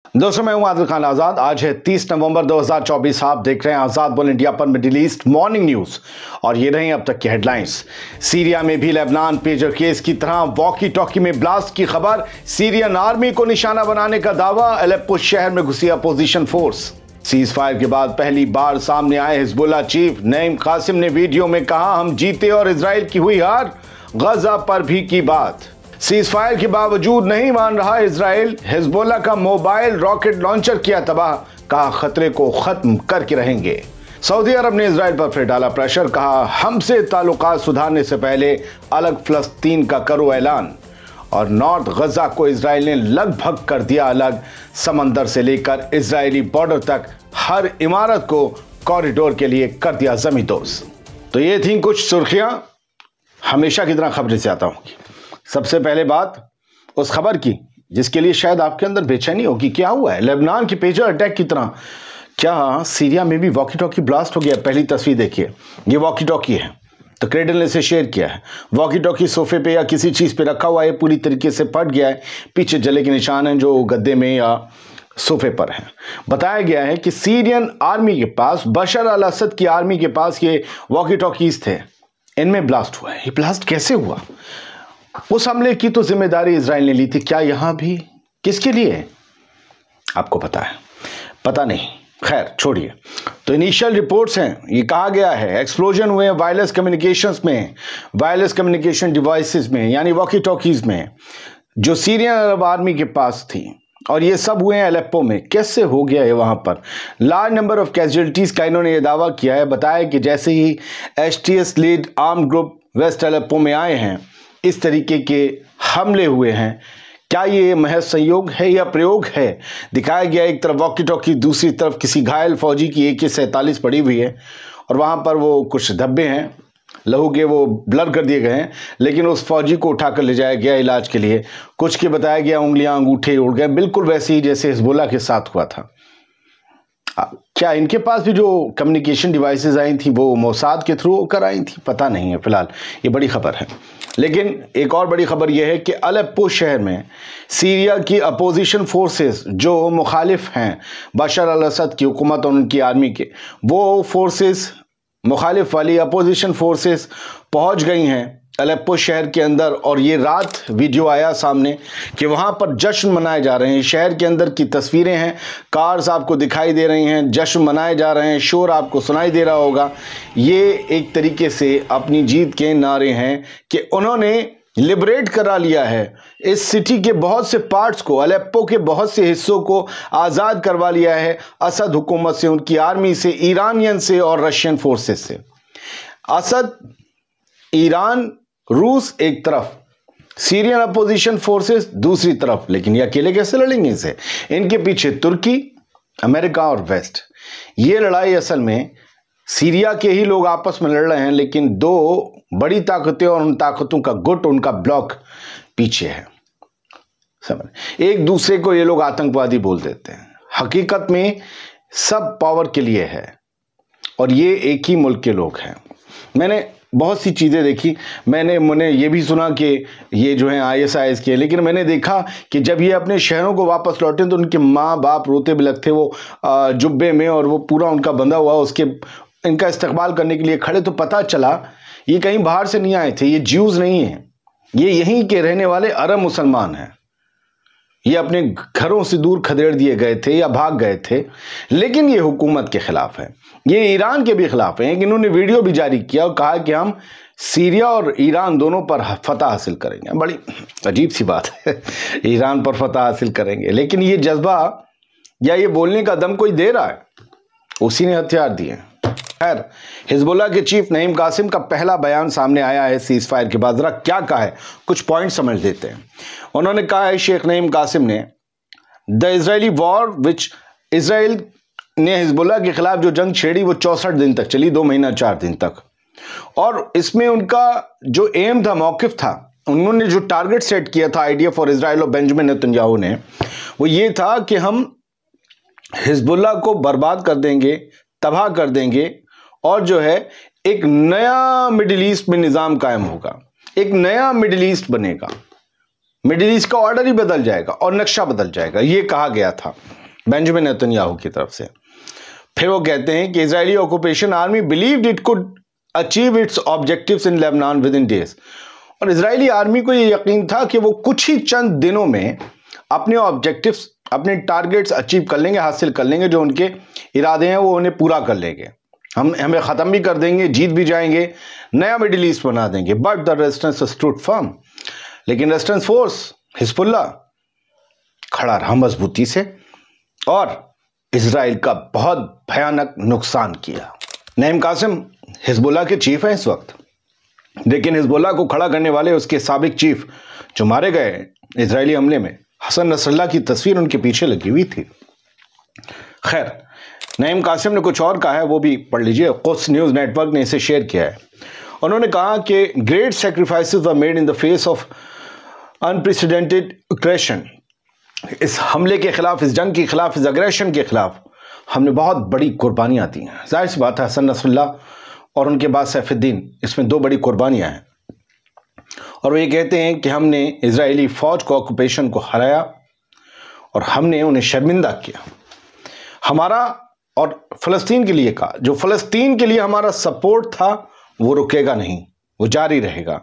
दोस्तों, मैं हूं आदिल खान आजाद। आज है 30 नवंबर 2024। आप देख रहे हैं आजाद बोल इंडिया पर मिडिल ईस्ट मॉर्निंग न्यूज और ये रही अब तक की हेडलाइंस। सीरिया में भी लेबनान पेजर केस की तरह वॉकी टॉकी में ब्लास्ट की खबर। सीरियन आर्मी को निशाना बनाने का दावा। अलेप्पो शहर में घुसी अपोजिशन फोर्स। सीज फायर के बाद पहली बार सामने आए हिजबुल्लाह चीफ नईम कासिम ने वीडियो में कहा, हम जीते और इजराइल की हुई हार। गजा पर भी की बात। सीज फायर के बावजूद नहीं मान रहा इजराइल। हिजबुल्लाह का मोबाइल रॉकेट लॉन्चर किया तबाह। कहा, खतरे को खत्म करके रहेंगे। सऊदी अरब ने इजराइल पर फिर डाला प्रेशर। कहा, हमसे ताल्लुकात सुधारने से पहले अलग फलस्तीन का करो ऐलान। और नॉर्थ गजा को इजराइल ने लगभग कर दिया अलग। समंदर से लेकर इजरायली बॉर्डर तक हर इमारत को कॉरिडोर के लिए कर दिया जमींदोज। तो ये थी कुछ सुर्खियां। हमेशा की तरह खबरें से आता हूं। सबसे पहले बात उस खबर की जिसके लिए शायद आपके अंदर बेचैनी होगी। क्या हुआ है लेबनान के पेजर अटैक की तरह? क्या सीरिया में भी वॉकी टॉकी ब्लास्ट हो गया? पहली तस्वीर देखिए, ये वॉकी टॉकी है। तो क्रेडल ने इसे शेयर किया है। वॉकी टॉकी सोफे पे या किसी चीज पे रखा हुआ है, पूरी तरीके से फट गया है। पीछे जले के निशान हैं जो गद्दे में या सोफे पर हैं। बताया गया है कि सीरियन आर्मी के पास, बशर अल असद की आर्मी के पास ये वॉकी टॉकीज थे। इनमें ब्लास्ट हुआ है। ये ब्लास्ट कैसे हुआ? उस हमले की तो जिम्मेदारी इजराइल ने ली थी। क्या यहां भी? किसके लिए? आपको पता है? पता नहीं, खैर छोड़िए। तो इनिशियल रिपोर्ट्स हैं, ये कहा गया है एक्सप्लोजन हुए वायरलेस कम्युनिकेशंस में, वायरलेस कम्युनिकेशन डिवाइसेस में, यानी वॉकी टॉकीज में, जो सीरियन अरब आर्मी के पास थी। और ये सब हुए हैं अलेप्पो में। कैसे हो गया है वहां पर? लार्ज नंबर ऑफ कैजुअलिटीज का इन्होंने ये दावा किया है। बताया कि जैसे ही HTS led arm group west Aleppo में आए हैं, इस तरीके के हमले हुए हैं। क्या ये महज संयोग है या प्रयोग है? दिखाया गया एक तरफ वॉकी टॉकी, दूसरी तरफ किसी घायल फौजी की AK-47 पड़ी हुई है और वहां पर वो कुछ धब्बे हैं लहू के, वो ब्लर कर दिए गए हैं। लेकिन उस फौजी को उठाकर ले जाया गया इलाज के लिए। कुछ के बताया गया उंगलियां अंगूठे उड़ गए, बिल्कुल वैसे ही जैसे हिजबुल्लाह के साथ हुआ था। क्या इनके पास भी जो कम्युनिकेशन डिवाइसेस आई थी वो मोसाद के थ्रू होकर आई थी? पता नहीं है। फिलहाल ये बड़ी खबर है। लेकिन एक और बड़ी खबर यह है कि अलेप्पो शहर में सीरिया की अपोजिशन फोर्सेस जो मुखालिफ हैं बशर अल असद की हुकूमत और उनकी आर्मी के, वो फोर्सेस, मुखालिफ वाली अपोजिशन फोर्सेस पहुंच गई हैं अलेप्पो शहर के अंदर। और ये रात वीडियो आया सामने कि वहाँ पर जश्न मनाए जा रहे हैं। शहर के अंदर की तस्वीरें हैं, कार्स आपको दिखाई दे रही हैं, जश्न मनाए जा रहे हैं, शोर आपको सुनाई दे रहा होगा। ये एक तरीके से अपनी जीत के नारे हैं कि उन्होंने लिबरेट करा लिया है इस सिटी के बहुत से पार्ट्स को, अलेप्पो के बहुत से हिस्सों को आज़ाद करवा लिया है असद हुकूमत से, उनकी आर्मी से, ईरानियन से और रशियन फोर्सेस से। असद, ईरान, रूस एक तरफ, सीरियन अपोजिशन फोर्सेस दूसरी तरफ। लेकिन ये अकेले कैसे लड़ेंगे इसे? इनके पीछे तुर्की, अमेरिका और वेस्ट। ये लड़ाई असल में सीरिया के ही लोग आपस में लड़ रहे हैं, लेकिन दो बड़ी ताकतें और उन ताकतों का गुट, उनका ब्लॉक पीछे है। समझ? एक दूसरे को ये लोग आतंकवादी बोल देते हैं। हकीकत में सब पावर के लिए है और ये एक ही मुल्क के लोग हैं। मैंने बहुत सी चीज़ें देखी। मैंने ये भी सुना कि ये जो हैं ISIS के, लेकिन मैंने देखा कि जब ये अपने शहरों को वापस लौटे तो उनके माँ बाप रोते बिलखते थे, वो जुब्बे में, और वो पूरा उनका बंधा हुआ, उसके इनका इस्तकबाल करने के लिए खड़े। तो पता चला ये कहीं बाहर से नहीं आए थे, ये ज्यूज़ नहीं हैं, ये यहीं के रहने वाले अरब मुसलमान हैं। ये अपने घरों से दूर खदेड़ दिए गए थे या भाग गए थे, लेकिन ये हुकूमत के खिलाफ है, ये ईरान के भी खिलाफ है। इन्होंने वीडियो भी जारी किया और कहा कि हम सीरिया और ईरान दोनों पर फतह हासिल करेंगे। बड़ी अजीब सी बात है, ईरान पर फतह हासिल करेंगे, लेकिन ये जज्बा या ये बोलने का दम कोई दे रहा है? उसी ने हथियार दिए। खैर, हिजबुल्लाह के चीफ नईम कासिम का पहला बयान सामने आया है सीज फायर के बाद। जरा क्या कहा है, कुछ पॉइंट समझ लेते हैं। उन्होंने कहा है, शेख नईम कासिम ने, the Israeli war which, Israel ने हिजबुल्लाह के खिलाफ जो जंग छेड़ी वो 64 दिन तक चली, 2 महीना 4 दिन तक। और इसमें उनका जो एम था, मौकिफ था, उन्होंने जो टारगेट सेट किया था आइडिया फॉर इजराइल और बेंजामिन नेतन्याहू ने, वो ये था कि हम हिजबुल्लाह को बर्बाद कर देंगे, तबाह कर देंगे, और जो है एक नया मिडिल ईस्ट में निज़ाम कायम होगा, एक नया मिडिल ईस्ट बनेगा। मिडिल ईस्ट का ऑर्डर ही बदल जाएगा और नक्शा बदल जाएगा, ये कहा गया था बेंजामिन नेतन्याहू की तरफ से। फिर वो कहते हैं कि Israeli occupation army believed it could achieve it's objectives in Lebanon with in days. और इजरायली आर्मी को ये यकीन था कि वो कुछ ही चंद दिनों में अपने ऑब्जेक्टिव्स, अपने टारगेट्स अचीव कर लेंगे, हासिल कर लेंगे, जो उनके इरादे हैं वो उन्हें पूरा कर लेंगे, हमें ख़त्म भी कर देंगे, जीत भी जाएंगे, नया मिडिल ईस्ट बना देंगे। But the resistance stood firm. लेकिन रेजिस्टेंस फोर्स हिजबुल्लाह खड़ा रहा मजबूती से और इजराइल का बहुत भयानक नुकसान किया। नईम कासिम हिजबुल्लाह के चीफ हैं इस वक्त, लेकिन हिजबुल्लाह को खड़ा करने वाले उसके साबिक चीफ जो मारे गए इजरायली हमले में, हसन नसरल्लाह की तस्वीर उनके पीछे लगी हुई थी। खैर, नईम कासिम ने कुछ और कहा है, वो भी पढ़ लीजिए। कुद्स न्यूज़ नेटवर्क ने इसे शेयर किया है। उन्होंने कहा कि great sacrifices were made in the face of unprecedented aggression. इस हमले के खिलाफ, इस जंग के खिलाफ, इस अग्रेशन के खिलाफ हमने बहुत बड़ी कुर्बानियाँ दी हैं। जाहिर सी बात है, हसन नसरल्लाह और उनके बाद सैफुद्दीन, इसमें दो बड़ी कुर्बानियाँ हैं। और वो ये कहते हैं कि हमने इजरायली फ़ौज को, ऑक्यूपेशन को हराया और हमने उन्हें शर्मिंदा किया। हमारा और फ़लस्तीन के लिए कहा, जो फ़लस्तीन के लिए हमारा सपोर्ट था वो रुकेगा नहीं, वो जारी रहेगा।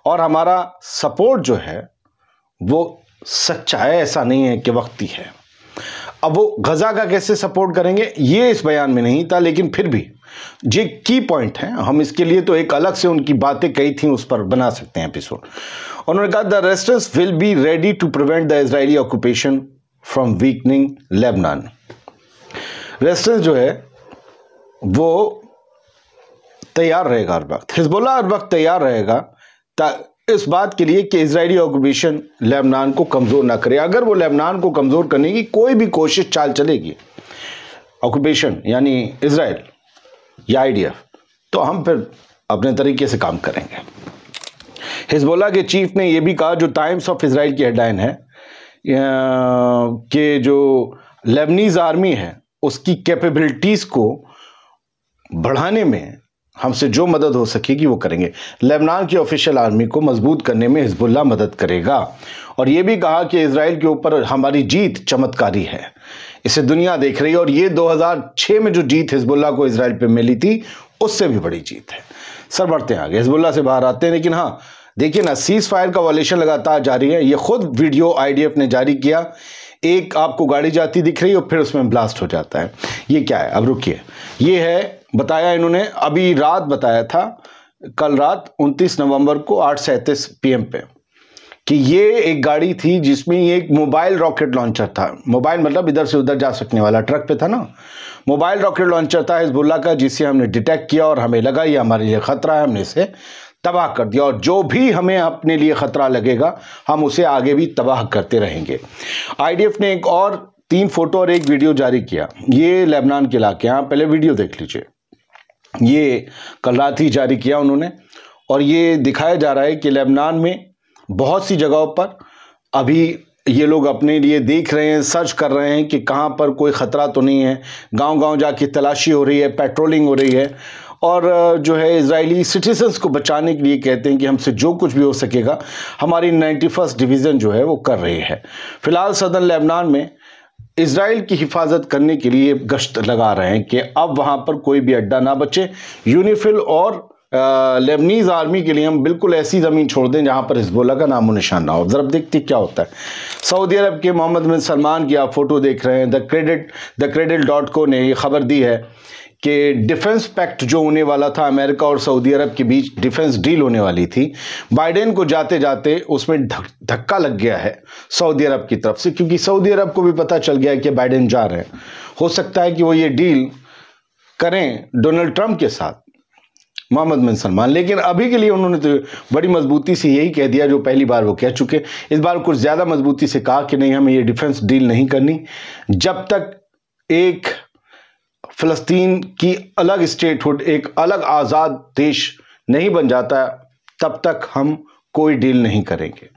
और हमारा सपोर्ट जो है वो सच्चा है, ऐसा नहीं है कि वक्ती है। अब वो गज़ा का कैसे सपोर्ट करेंगे ये इस बयान में नहीं था, लेकिन फिर भी ये की पॉइंट है। हम इसके लिए तो एक अलग से उनकी बातें कही थी, उस पर बना सकते हैं एपिसोड। उन्होंने कहा the resistance will be ready to prevent the Israeli occupation from weakening Lebanon. Resistance जो है वो तैयार रहेगा हर वक्त, हिजबुल्लाह हर वक्त तैयार रहेगा इस बात के लिए कि इजरायली ऑक्यूपेशन लेबनान को कमज़ोर ना करे। अगर वो लेबनान को कमज़ोर करने की कोई भी कोशिश चाल चलेगी, ऑक्यूपेशन यानी इजराइल या आईडीएफ, तो हम फिर अपने तरीके से काम करेंगे। हिजबुल्लाह के चीफ ने यह भी कहा, जो टाइम्स ऑफ इजराइल की हेडलाइन है, कि जो लेबनीज आर्मी है उसकी कैपेबिलिटीज़ को बढ़ाने में हमसे जो मदद हो सकेगी वो करेंगे। लेबनान की ऑफिशियल आर्मी को मजबूत करने में हिजबुल्लाह मदद करेगा। और ये भी कहा कि इजराइल के ऊपर हमारी जीत चमत्कारी है, इसे दुनिया देख रही है। और ये 2006 में जो जीत हिजबुल्लाह को इजराइल पे मिली थी उससे भी बड़ी जीत है। सर बढ़ते हैं आगे, हिजबुल्लाह से बाहर आते हैं। लेकिन हाँ देखिए ना, सीज फायर का वायलेशन लगातार जारी है। ये खुद वीडियो आईडीएफ ने जारी किया। एक आपको गाड़ी जाती दिख रही है और फिर उसमें ब्लास्ट हो जाता है। ये क्या है, अब रुकिए, ये है बताया इन्होंने अभी रात, बताया था कल रात 29 नवंबर को 8:37 PM पे, कि ये एक गाड़ी थी जिसमें ये एक मोबाइल रॉकेट लॉन्चर था। मोबाइल मतलब इधर से उधर जा सकने वाला, ट्रक पे था ना, मोबाइल रॉकेट लॉन्चर था हिजबुल्लाह का, जिसे हमने डिटेक्ट किया और हमें लगा ये हमारे लिए ख़तरा है, हमने इसे तबाह कर दिया। और जो भी हमें अपने लिए ख़तरा लगेगा हम उसे आगे भी तबाह करते रहेंगे। आईडीएफ ने एक और 3 फोटो और एक वीडियो जारी किया। ये लेबनान के इलाके, यहाँ पहले वीडियो देख लीजिए, ये कल रात ही जारी किया उन्होंने। और ये दिखाया जा रहा है कि लेबनान में बहुत सी जगहों पर अभी ये लोग अपने लिए देख रहे हैं, सर्च कर रहे हैं कि कहाँ पर कोई ख़तरा तो नहीं है। गांव-गांव जाके तलाशी हो रही है, पेट्रोलिंग हो रही है। और जो है इजरायली सिटीजन्स को बचाने के लिए कहते हैं कि हमसे जो कुछ भी हो सकेगा हमारी 91st डिवीज़न जो है वो कर रही है। फ़िलहाल सदर्न लेबनान में इजराइल की हिफाजत करने के लिए गश्त लगा रहे हैं कि अब वहाँ पर कोई भी अड्डा ना बचे। यूनिफिल और लेबनीज़ आर्मी के लिए हम बिल्कुल ऐसी ज़मीन छोड़ दें जहाँ पर हिजबुल्लाह का नामो निशान ना हो। ज़रा देखते क्या होता है। सऊदी अरब के मोहम्मद बिन सलमान की आप फ़ोटो देख रहे हैं। द क्रेडिट.co ने ये खबर दी है कि डिफेंस पैक्ट जो होने वाला था अमेरिका और सऊदी अरब के बीच, डिफेंस डील होने वाली थी, बाइडेन को जाते जाते उसमें धक्का लग गया है सऊदी अरब की तरफ से, क्योंकि सऊदी अरब को भी पता चल गया है कि बाइडेन जा रहे हैं। हो सकता है कि वो ये डील करें डोनाल्ड ट्रंप के साथ, मोहम्मद बिन सलमान। लेकिन अभी के लिए उन्होंने तो बड़ी मजबूती से यही कह दिया जो पहली बार वो कह चुके। इस बार कुछ ज़्यादा मजबूती से कहा कि नहीं, हमें ये डिफेंस डील नहीं करनी जब तक एक फ़लस्तीन की अलग स्टेटहुड, एक अलग आज़ाद देश नहीं बन जाता, तब तक हम कोई डील नहीं करेंगे।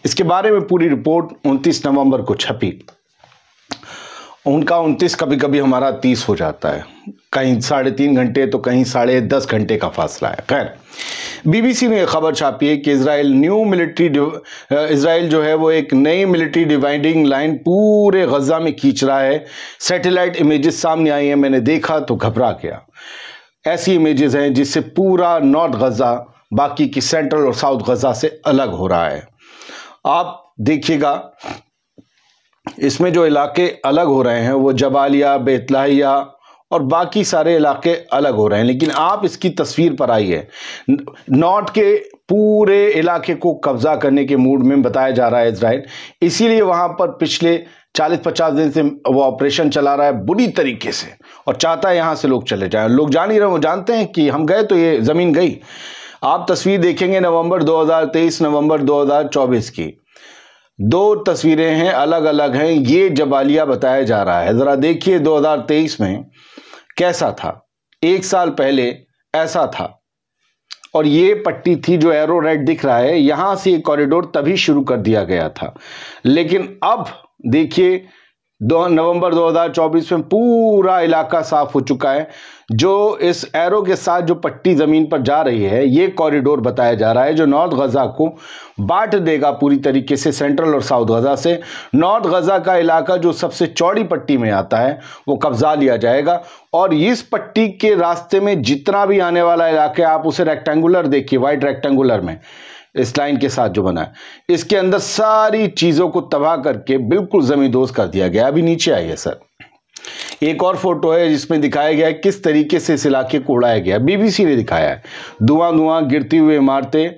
इसके बारे में पूरी रिपोर्ट 29 नवंबर को छपी। उनका 29 कभी कभी हमारा 30 हो जाता है, कहीं 3.5 घंटे तो कहीं 10.5 घंटे का फासला है। खैर बीबीसी ने खबर छापी है कि इसराइल जो है वो एक नई मिलिट्री डिवाइडिंग लाइन पूरे गजा में खींच रहा है। सैटेलाइट इमेजेस सामने आई हैं, मैंने देखा तो घबरा गया। ऐसी इमेजेस हैं जिससे पूरा नॉर्थ गजा बाकी की सेंट्रल और साउथ गजा से अलग हो रहा है। आप देखिएगा इसमें जो इलाके अलग हो रहे हैं वो जबालिया, बेतलाहिया और बाकी सारे इलाके अलग हो रहे हैं। लेकिन आप इसकी तस्वीर पर आइए, नॉर्थ के पूरे इलाके को कब्जा करने के मूड में बताया जा रहा है इजराइल। इसीलिए वहां पर पिछले 40-50 दिन से वो ऑपरेशन चला रहा है बुरी तरीके से और चाहता है यहां से लोग चले जाएं। लोग जान ही रहे, वो जानते हैं कि हम गए तो ये जमीन गई। आप तस्वीर देखेंगे नवंबर 2023 नवंबर 2024 की, दो तस्वीरें हैं, अलग अलग हैं। ये जबालिया बताया जा रहा है। जरा देखिए 2023 में कैसा था, एक साल पहले ऐसा था। और ये पट्टी थी जो एरो रेड दिख रहा है, यहां से ये कॉरिडोर तभी शुरू कर दिया गया था। लेकिन अब देखिए नवंबर 2024 में पूरा इलाका साफ हो चुका है। जो इस एरो के साथ जो पट्टी जमीन पर जा रही है, ये कॉरिडोर बताया जा रहा है जो नॉर्थ गजा को बांट देगा पूरी तरीके से सेंट्रल और साउथ गजा से। नॉर्थ गजा का इलाका जो सबसे चौड़ी पट्टी में आता है वो कब्जा लिया जाएगा और इस पट्टी के रास्ते में जितना भी आने वाला इलाका है, आप उसे रेक्टेंगुलर देखिए, वाइट रेक्टेंगुलर में इस लाइन के साथ जो बना है, इसके अंदर सारी चीजों को तबाह करके बिल्कुल जमींदोज कर दिया गया। अभी नीचे आइए सर, एक और फोटो है जिसमें दिखाया गया है किस तरीके से इस इलाके को उड़ाया गया। बीबीसी ने दिखाया है धुआं गिरती हुई इमारतें,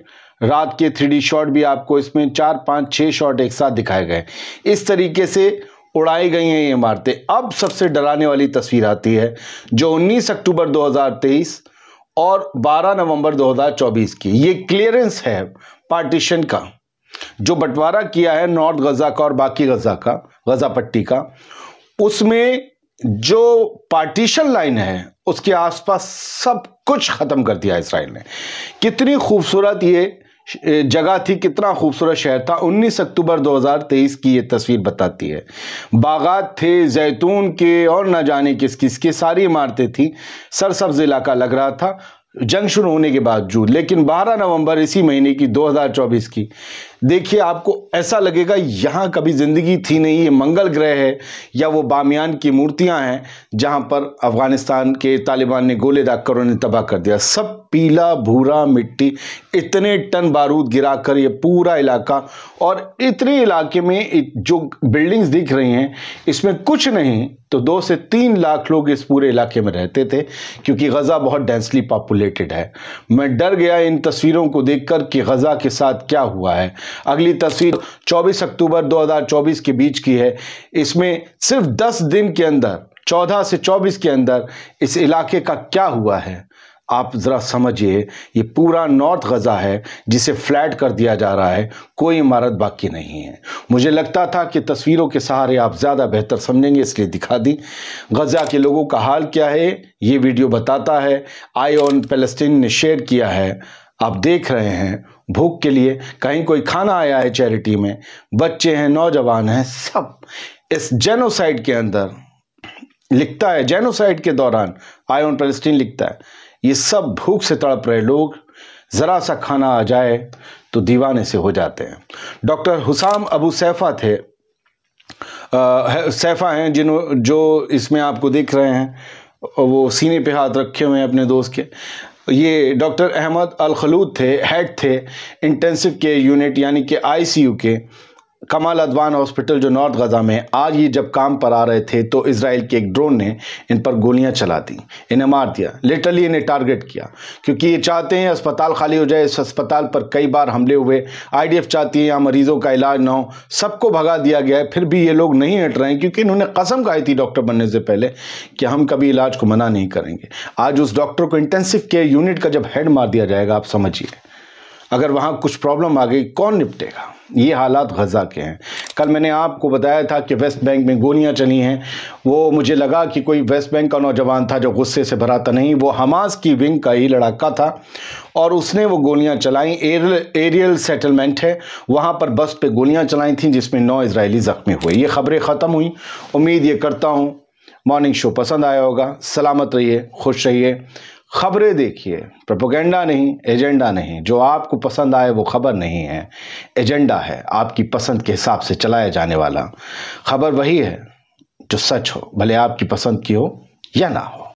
रात के 3D शॉट भी आपको इसमें 4, 5, 6 शॉट एक साथ दिखाए गए। इस तरीके से उड़ाई गई हैं ये इमारतें। अब सबसे डराने वाली तस्वीर आती है जो 19 अक्टूबर 2023 और 12 नवंबर 2024 की। ये क्लियरेंस है पार्टीशन का, जो बंटवारा किया है नॉर्थ गजा का और बाकी गजा का, गजा पट्टी का। उसमें जो पार्टीशन लाइन है उसके आसपास सब कुछ खत्म कर दिया इसराइल ने। कितनी खूबसूरत ये जगह थी, कितना खूबसूरत शहर था। 19 अक्टूबर 2023 की ये तस्वीर बताती है। बागात थे जैतून के और न जाने किस किस की सारी इमारतें थी, सरसब्ज इलाका लग रहा था जंग शुरू होने के बावजूद। लेकिन 12 नवंबर इसी महीने की 2024 की देखिए, आपको ऐसा लगेगा यहां कभी जिंदगी थी नहीं, ये मंगल ग्रह है या वो बामियान की मूर्तियां हैं जहां पर अफगानिस्तान के तालिबान ने गोले दागकर उन्हें तबाह कर दिया। सब पीला भूरा मिट्टी, इतने टन बारूद गिराकर ये पूरा इलाका, और इतने इलाके में जो बिल्डिंग्स दिख रही हैं इसमें कुछ नहीं तो 2 से 3 लाख लोग इस पूरे इलाके में रहते थे, क्योंकि गजा बहुत डेंसली पॉपुलेटेड है। मैं डर गया इन तस्वीरों को देखकर कि गजा के साथ क्या हुआ है। अगली तस्वीर 24 अक्टूबर 2024 के बीच की है। इसमें सिर्फ 10 दिन के अंदर, 14 से 24 के अंदर इस इलाके का क्या हुआ है आप जरा समझिए। ये पूरा नॉर्थ गजा है जिसे फ्लैट कर दिया जा रहा है, कोई इमारत बाकी नहीं है। मुझे लगता था कि तस्वीरों के सहारे आप ज़्यादा बेहतर समझेंगे, इसलिए दिखा दी। गजा के लोगों का हाल क्या है ये वीडियो बताता है। आई ऑन पैलेस्टीन ने शेयर किया है, आप देख रहे हैं। भूख के लिए कहीं कोई खाना आया है चैरिटी में, बच्चे हैं, नौजवान हैं, सब इस जेनोसाइड के अंदर लिखता है। जेनोसाइड के दौरान आई ऑन पैलेस्टीन लिखता है ये सब भूख से तड़प रहे लोग, ज़रा सा खाना आ जाए तो दीवाने से हो जाते हैं। डॉक्टर हुसाम अबू सैफा थे, सैफा हैं जो इसमें आपको दिख रहे हैं, वो सीने पे हाथ रखे हुए हैं अपने दोस्त के। ये डॉक्टर अहमद अल खलूद थे, हेड थे इंटेंसिव केयर यूनिट यानी कि ICU के कमाल अदवान हॉस्पिटल जो नॉर्थ गजा में। आज ये जब काम पर आ रहे थे तो इजराइल के एक ड्रोन ने इन पर गोलियां चला दी, इन्हें मार दिया, लिटरली इन्हें टारगेट किया, क्योंकि ये चाहते हैं अस्पताल खाली हो जाए। इस अस्पताल पर कई बार हमले हुए, IDF चाहती है यहाँ मरीजों का इलाज ना हो, सबको भगा दिया गया है। फिर भी ये लोग नहीं हट रहे हैं, क्योंकि इन्होंने कसम खाई थी डॉक्टर बनने से पहले कि हम कभी इलाज को मना नहीं करेंगे। आज उस डॉक्टर को इंटेंसिव केयर यूनिट का जब हेड मार दिया जाएगा, आप समझिए अगर वहाँ कुछ प्रॉब्लम आ गई कौन निपटेगा। ये हालात गजा के हैं। कल मैंने आपको बताया था कि वेस्ट बैंक में गोलियां चली हैं। वो मुझे लगा कि कोई वेस्ट बैंक का नौजवान था जो गुस्से से भरा था, नहीं, वो हमास की विंग का ही लड़ाका था और उसने वो गोलियां चलाई। एरियल सेटलमेंट है, वहाँ पर बस पे गोलियां चलाई थी जिसमें 9 इजरायली ज़ख्मी हुए। ये खबरें ख़त्म हुई। उम्मीद ये करता हूँ मॉर्निंग शो पसंद आया होगा। सलामत रहिए, खुश रहिए। खबरें देखिए, प्रोपेगेंडा नहीं, एजेंडा नहीं। जो आपको पसंद आए वो खबर नहीं है, एजेंडा है, आपकी पसंद के हिसाब से चलाया जाने वाला। खबर वही है जो सच हो, भले आपकी पसंद की हो या ना हो।